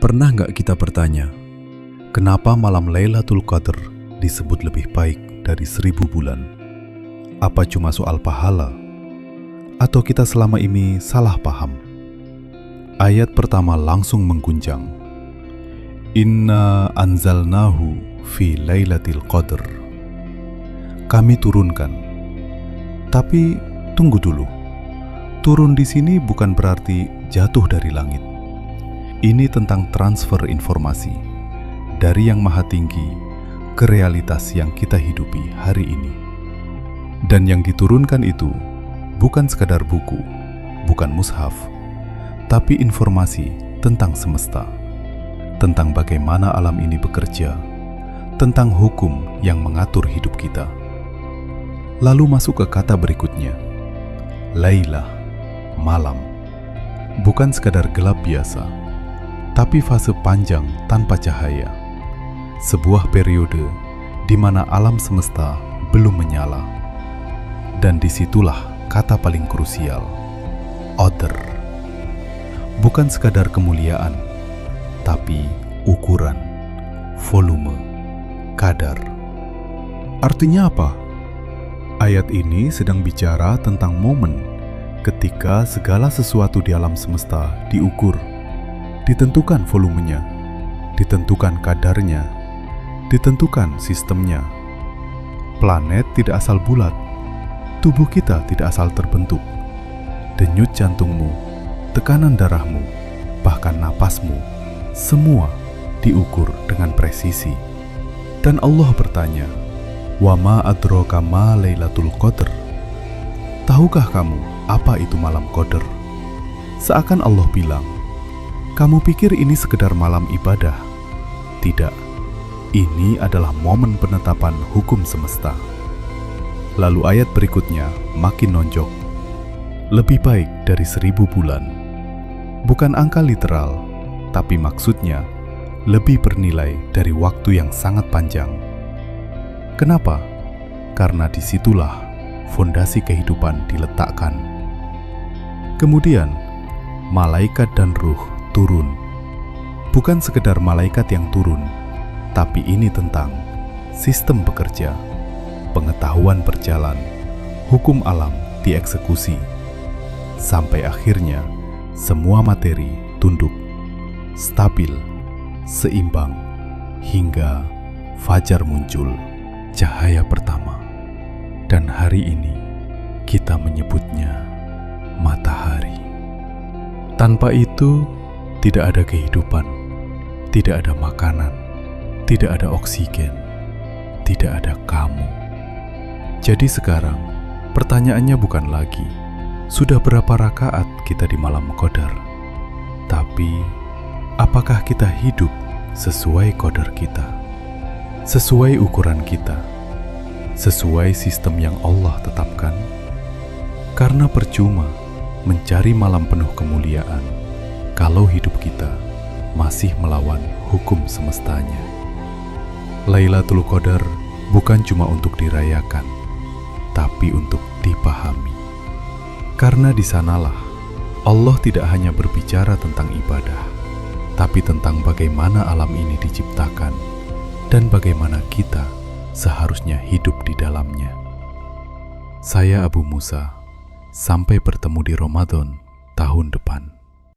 Pernah nggak kita bertanya, kenapa malam Lailatul Qadar disebut lebih baik dari 1000 bulan? Apa cuma soal pahala? Atau kita selama ini salah paham? Ayat pertama langsung mengguncang. Inna anzalnahu fi Lailatul Qadar. Kami turunkan. Tapi tunggu dulu. Turun di sini bukan berarti jatuh dari langit. Ini tentang transfer informasi dari Yang Maha Tinggi ke realitas yang kita hidupi hari ini. Dan yang diturunkan itu bukan sekadar buku, bukan mushaf, tapi informasi tentang semesta, tentang bagaimana alam ini bekerja, tentang hukum yang mengatur hidup kita. Lalu masuk ke kata berikutnya, Lailah, malam. Bukan sekadar gelap biasa, tapi fase panjang tanpa cahaya. Sebuah periode di mana alam semesta belum menyala. Dan disitulah kata paling krusial, Qadar. Bukan sekadar kemuliaan, tapi ukuran, volume, kadar. Artinya apa? Ayat ini sedang bicara tentang momen ketika segala sesuatu di alam semesta diukur, ditentukan volumenya, ditentukan kadarnya, ditentukan sistemnya. Planet tidak asal bulat, tubuh kita tidak asal terbentuk. Denyut jantungmu, tekanan darahmu, bahkan napasmu, semua diukur dengan presisi. Dan Allah bertanya, "Wa ma adraka ma Lailatul Qadar?" Tahukah kamu apa itu malam Qadar? Seakan Allah bilang, kamu pikir ini sekedar malam ibadah? Tidak, ini adalah momen penetapan hukum semesta. Lalu ayat berikutnya makin nonjok. Lebih baik dari 1000 bulan. Bukan angka literal, tapi maksudnya lebih bernilai dari waktu yang sangat panjang. Kenapa? Karena disitulah fondasi kehidupan diletakkan. Kemudian, malaikat dan ruh turun. Bukan sekedar malaikat yang turun, tapi ini tentang sistem bekerja, pengetahuan berjalan, hukum alam dieksekusi, sampai akhirnya semua materi tunduk, stabil, seimbang, hingga fajar muncul, cahaya pertama. Dan hari ini kita menyebutnya matahari. Tanpa itu, tidak ada kehidupan, tidak ada makanan, tidak ada oksigen, tidak ada kamu. Jadi sekarang, pertanyaannya bukan lagi, sudah berapa rakaat kita di malam Qadar? Tapi, apakah kita hidup sesuai Qadar kita? Sesuai ukuran kita? Sesuai sistem yang Allah tetapkan? Karena percuma mencari malam penuh kemuliaan kalau hidup kita masih melawan hukum semestanya. Lailatul Qadar bukan cuma untuk dirayakan, tapi untuk dipahami. Karena di sanalah Allah tidak hanya berbicara tentang ibadah, tapi tentang bagaimana alam ini diciptakan dan bagaimana kita seharusnya hidup di dalamnya. Saya Abu Musa, sampai bertemu di Ramadan tahun depan.